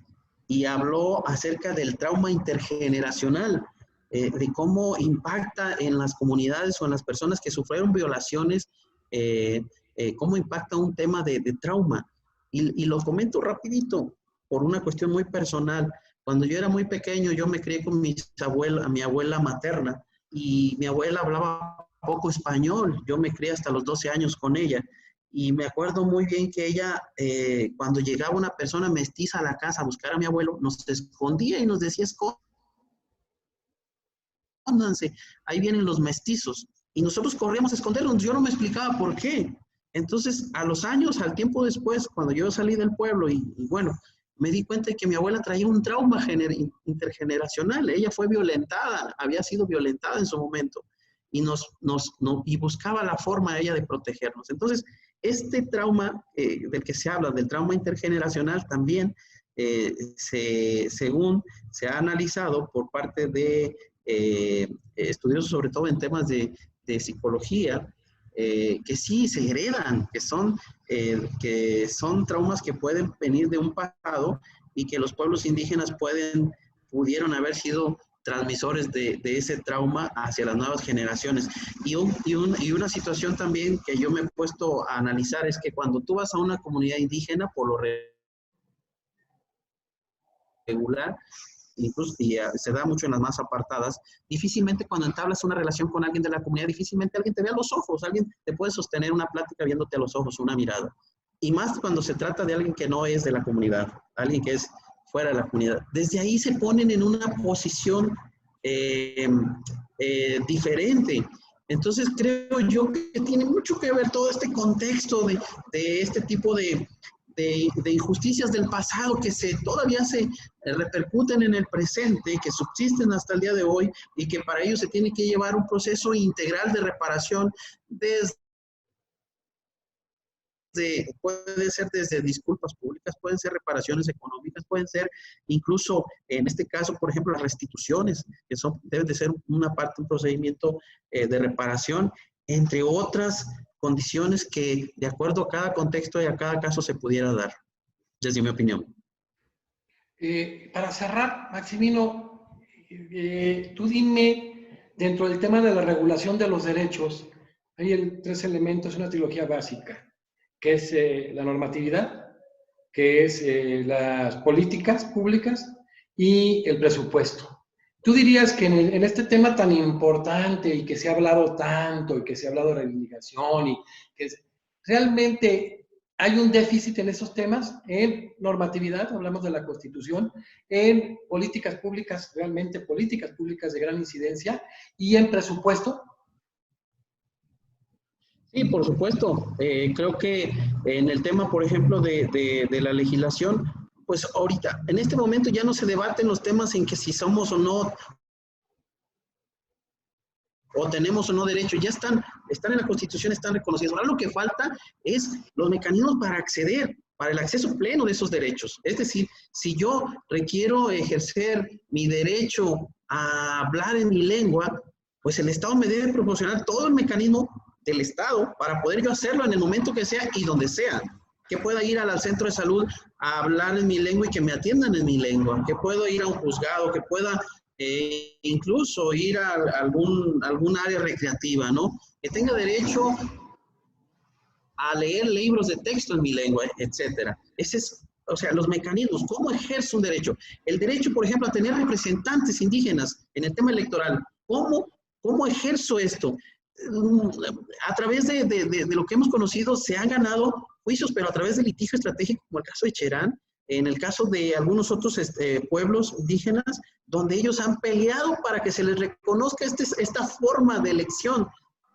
y habló acerca del trauma intergeneracional, de cómo impacta en las comunidades o en las personas que sufrieron violaciones, cómo impacta un tema de trauma. Y lo comento rapidito, por una cuestión muy personal. Cuando yo era muy pequeño, yo me crié con mi abuela materna, y mi abuela hablaba poco español. Yo me crié hasta los 12 años con ella. Y me acuerdo muy bien que ella, cuando llegaba una persona mestiza a la casa a buscar a mi abuelo, nos escondía y nos decía, escóndanse, ahí vienen los mestizos. Y nosotros corríamos a escondernos. Yo no me explicaba por qué. Entonces, a los años, al tiempo después, cuando yo salí del pueblo y bueno, me di cuenta de que mi abuela traía un trauma intergeneracional. Ella fue violentada, había sido violentada en su momento y, y buscaba la forma ella de protegernos. Entonces, este trauma del que se habla, del trauma intergeneracional, también, según se ha analizado por parte de estudiosos, sobre todo en temas de psicología, que sí se heredan, que son traumas que pueden venir de un pasado y que los pueblos indígenas pudieron haber sido transmisores de ese trauma hacia las nuevas generaciones. Y una situación también que yo me he puesto a analizar es que cuando tú vas a una comunidad indígena, por lo regular, incluso se da mucho en las más apartadas, difícilmente cuando entablas una relación con alguien de la comunidad, difícilmente alguien te ve a los ojos, alguien te puede sostener una plática viéndote a los ojos, una mirada. Y más cuando se trata de alguien que no es de la comunidad, alguien que es fuera de la comunidad. Desde ahí se ponen en una posición diferente. Entonces creo yo que tiene mucho que ver todo este contexto de este tipo de injusticias del pasado que todavía se repercuten en el presente, que subsisten hasta el día de hoy y que para ello se tiene que llevar un proceso integral de reparación puede ser desde disculpas públicas, pueden ser reparaciones económicas, pueden ser incluso, en este caso, por ejemplo, las restituciones, que deben de ser una parte, un procedimiento de reparación, entre otras condiciones que de acuerdo a cada contexto y a cada caso se pudiera dar, desde mi opinión. Para cerrar, Maximino, tú dime, dentro del tema de la regulación de los derechos, hay 3 elementos, una trilogía básica, que es la normatividad, que es las políticas públicas y el presupuesto. ¿Tú dirías que en este tema tan importante y que se ha hablado tanto y que se ha hablado de reivindicación y que realmente hay un déficit en esos temas, en normatividad, hablamos de la Constitución, en políticas públicas, realmente políticas públicas de gran incidencia, y en presupuesto? Sí, por supuesto. Creo que en el tema, por ejemplo, de la legislación, pues ahorita, en este momento ya no se debaten los temas en que si somos o no, o tenemos o no derecho, ya están en la Constitución, están reconocidos. Ahora lo que falta es los mecanismos para acceder, para el acceso pleno de esos derechos. Es decir, si yo requiero ejercer mi derecho a hablar en mi lengua, pues el Estado me debe proporcionar todo el mecanismo del Estado para poder yo hacerlo en el momento que sea y donde sea. Que pueda ir al centro de salud a hablar en mi lengua y que me atiendan en mi lengua. Que puedo ir a un juzgado, que pueda incluso ir a algún área recreativa, ¿no? Que tenga derecho a leer libros de texto en mi lengua, etcétera. Ese es, o sea, los mecanismos, ¿cómo ejerzo un derecho? El derecho, por ejemplo, a tener representantes indígenas en el tema electoral. ¿Cómo ejerzo esto? A través de lo que hemos conocido, se han ganado juicios, pero a través de litigio estratégico, como el caso de Cherán, en el caso de algunos otros pueblos indígenas, donde ellos han peleado para que se les reconozca esta forma de elección,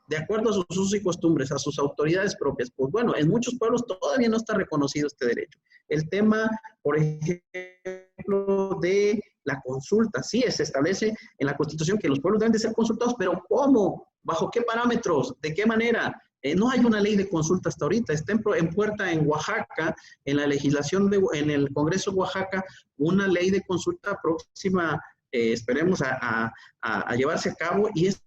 de acuerdo a sus usos y costumbres, a sus autoridades propias. Pues bueno, en muchos pueblos todavía no está reconocido este derecho. El tema, por ejemplo, de la consulta, sí, se establece en la Constitución que los pueblos deben de ser consultados, pero ¿cómo? ¿Bajo qué parámetros? ¿De qué manera? No hay una ley de consulta hasta ahorita. Está en puerta en Oaxaca, en la legislación, en el Congreso de Oaxaca, una ley de consulta próxima, esperemos, a llevarse a cabo, y esto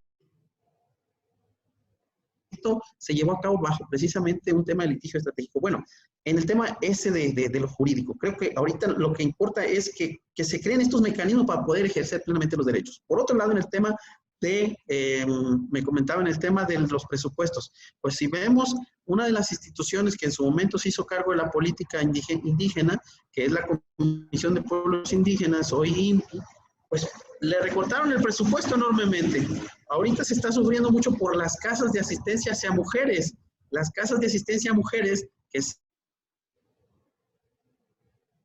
se llevó a cabo bajo precisamente un tema de litigio estratégico. Bueno, en el tema ese de lo jurídico, creo que ahorita lo que importa es que se creen estos mecanismos para poder ejercer plenamente los derechos. Por otro lado, en el tema me comentaba en el tema de los presupuestos, pues si vemos una de las instituciones que en su momento se hizo cargo de la política indígena, que es la Comisión de Pueblos Indígenas, hoy INPI, pues le recortaron el presupuesto enormemente. ahorita se está sufriendo mucho por las casas de asistencia hacia mujeres. Las casas de asistencia a mujeres que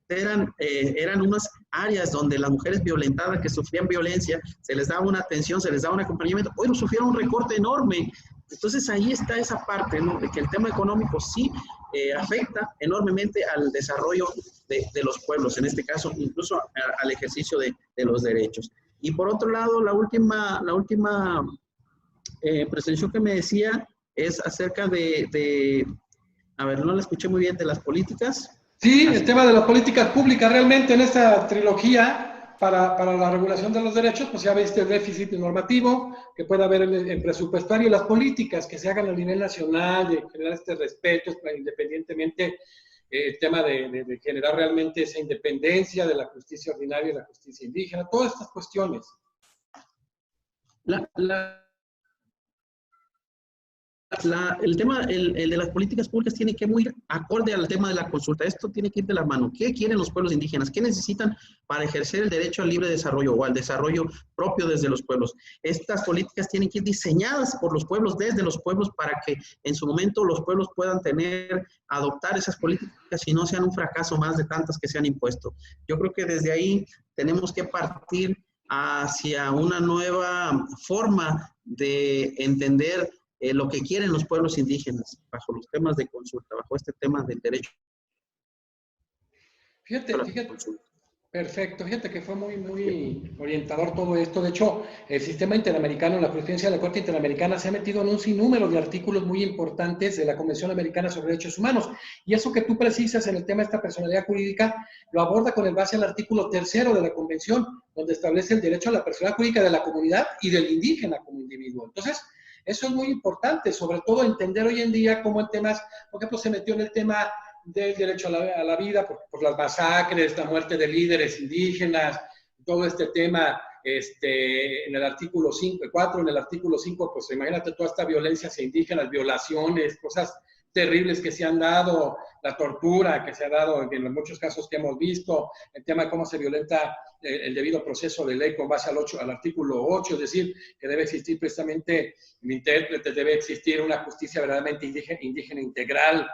eran unas áreas donde las mujeres violentadas que sufrían violencia, se les daba una atención, se les daba un acompañamiento. Hoy nos sufrieron un recorte enorme. Entonces ahí está esa parte, ¿no? De que el tema económico sí afecta enormemente al desarrollo de los pueblos, en este caso incluso al ejercicio de los derechos. Y por otro lado, la última presentación que me decía es acerca a ver, no la escuché muy bien, de las políticas. Sí, el tema de las políticas públicas, realmente en esta trilogía para la regulación de los derechos, pues ya viste el déficit normativo que puede haber en presupuestario, las políticas que se hagan a nivel nacional, de generar este respeto, independientemente el tema de generar realmente esa independencia de la justicia ordinaria y la justicia indígena, todas estas cuestiones. El tema de las políticas públicas tiene que ir acorde al tema de la consulta. Esto tiene que ir de la mano. ¿Qué quieren los pueblos indígenas? ¿Qué necesitan para ejercer el derecho al libre desarrollo o al desarrollo propio desde los pueblos? Estas políticas tienen que ir diseñadas por los pueblos, desde los pueblos, para que en su momento los pueblos puedan adoptar esas políticas y no sean un fracaso más de tantas que se han impuesto. Yo creo que desde ahí tenemos que partir hacia una nueva forma de entender lo que quieren los pueblos indígenas bajo los temas de consulta, bajo este tema del derecho. Fíjate, perfecto, fíjate que fue muy orientador todo esto. De hecho, el sistema interamericano, la jurisprudencia de la Corte Interamericana se ha metido en un sinnúmero de artículos muy importantes de la Convención Americana sobre Derechos Humanos. Y eso que tú precisas en el tema de esta personalidad jurídica, lo aborda con el base al artículo 3º de la Convención, donde establece el derecho a la personalidad jurídica de la comunidad y del indígena como individuo. Entonces, eso es muy importante, sobre todo entender hoy en día cómo en temas, por ejemplo, se metió en el tema del derecho a la vida, por las masacres, la muerte de líderes indígenas, todo este tema en el artículo 4, en el artículo 5, pues imagínate toda esta violencia hacia indígenas, violaciones, cosas terribles que se han dado, la tortura que se ha dado en muchos casos que hemos visto, el tema de cómo se violenta el debido proceso de ley con base al artículo 8, es decir, que debe existir precisamente un intérprete, debe existir una justicia verdaderamente indígena integral,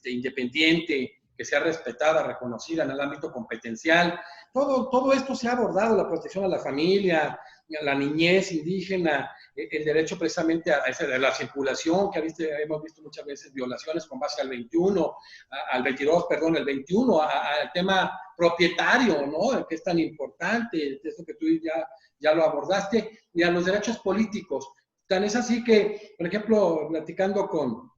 independiente, que sea respetada, reconocida en el ámbito competencial. Todo esto se ha abordado, la protección a la familia, a la niñez indígena, el derecho precisamente a la circulación, que hemos visto muchas veces violaciones con base al 21, al 22, perdón, el 21, al tema propietario, ¿no? Que es tan importante, eso que tú ya lo abordaste, y a los derechos políticos. Tan es así que, por ejemplo, platicando con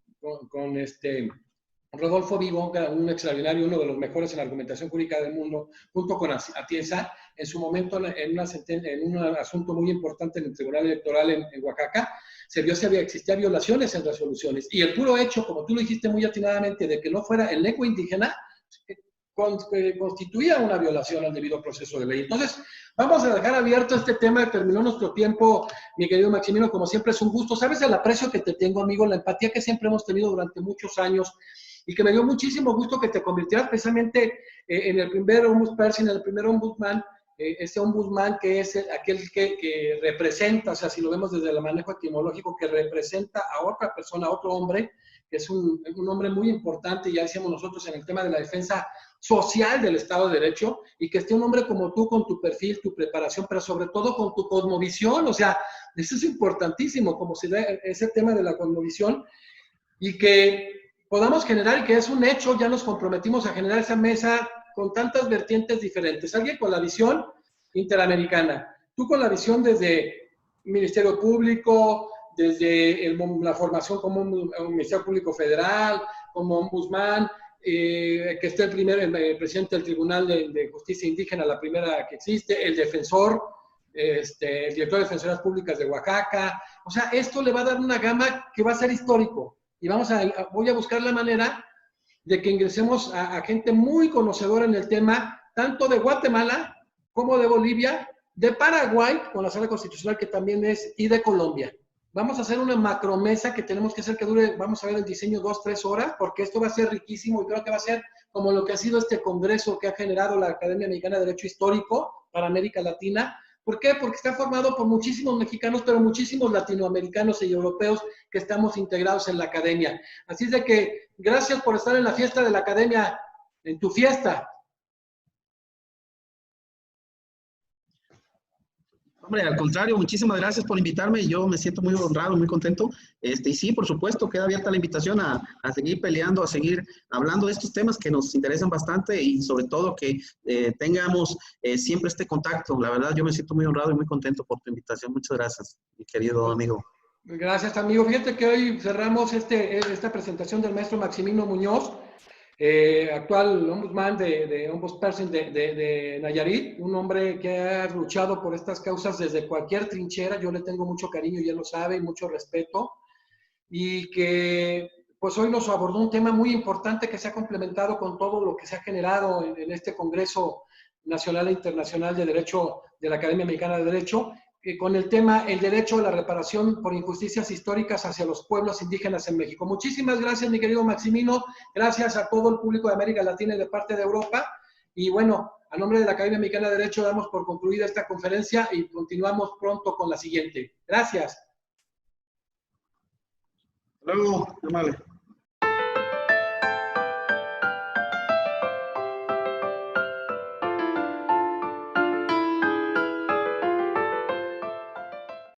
Rodolfo Vigo, un extraordinario, uno de los mejores en la argumentación jurídica del mundo, junto con Atienza, en su momento en un asunto muy importante en el Tribunal Electoral en Oaxaca, se vio si existían violaciones en resoluciones. Y el puro hecho, como tú lo dijiste muy atinadamente, de que no fuera en lengua indígena, constituía una violación al debido proceso de ley. Entonces, vamos a dejar abierto este tema. Terminó nuestro tiempo, mi querido Maximino, como siempre es un gusto. ¿Sabes el aprecio que te tengo, amigo? La empatía que siempre hemos tenido durante muchos años y que me dio muchísimo gusto que te convirtieras precisamente en el primer ombudsperson, en el primer ombudsman, ese ombudsman que es aquel que representa, o sea, si lo vemos desde el manejo etimológico, que representa a otra persona, a otro hombre, que es un hombre muy importante, ya decíamos nosotros, en el tema de la defensa social del Estado de Derecho, y que esté un hombre como tú con tu perfil, tu preparación, pero sobre todo con tu cosmovisión, o sea, eso es importantísimo, como se da ese tema de la cosmovisión, y que podamos generar, y que es un hecho, ya nos comprometimos a generar esa mesa con tantas vertientes diferentes. Alguien con la visión interamericana, tú con la visión desde Ministerio Público, desde la formación como un Ministerio Público Federal, como ombudsman, que esté el presidente del Tribunal de Justicia Indígena, la primera que existe, el defensor, el director de Defensorías Públicas de Oaxaca. O sea, esto le va a dar una gama que va a ser histórico. Y voy a buscar la manera de que ingresemos a gente muy conocedora en el tema, tanto de Guatemala como de Bolivia, de Paraguay, con la Sala Constitucional que también es, y de Colombia. Vamos a hacer una macromesa que tenemos que hacer que dure, vamos a ver el diseño 2-3 horas, porque esto va a ser riquísimo y creo que va a ser como lo que ha sido este congreso que ha generado la Academia Mexicana de Derecho Histórico para América Latina, ¿Por qué? Porque está formado por muchísimos mexicanos, pero muchísimos latinoamericanos y europeos que estamos integrados en la academia. Así es de que gracias por estar en la fiesta de la academia, en tu fiesta. Hombre, al contrario, muchísimas gracias por invitarme. Yo me siento muy honrado, muy contento. Y sí, por supuesto, queda abierta la invitación a seguir peleando, a seguir hablando de estos temas que nos interesan bastante y sobre todo que tengamos siempre este contacto. La verdad, yo me siento muy honrado y muy contento por tu invitación. Muchas gracias, mi querido amigo. Gracias, amigo. Fíjate que hoy cerramos esta presentación del maestro Maximino Muñoz, actual ombudsman de Ombudsperson de Nayarit, un hombre que ha luchado por estas causas desde cualquier trinchera. Yo le tengo mucho cariño, ya lo sabe, y mucho respeto, y que pues hoy nos abordó un tema muy importante que se ha complementado con todo lo que se ha generado en este Congreso Nacional e Internacional de Derecho de la Academia Mexicana de Derecho, con el tema el derecho a la reparación por injusticias históricas hacia los pueblos indígenas en México. Muchísimas gracias, mi querido Maximino. Gracias a todo el público de América Latina y de parte de Europa. Y bueno, a nombre de la Academia Mexicana de Derecho damos por concluida esta conferencia y continuamos pronto con la siguiente. Gracias. Hasta luego, amable.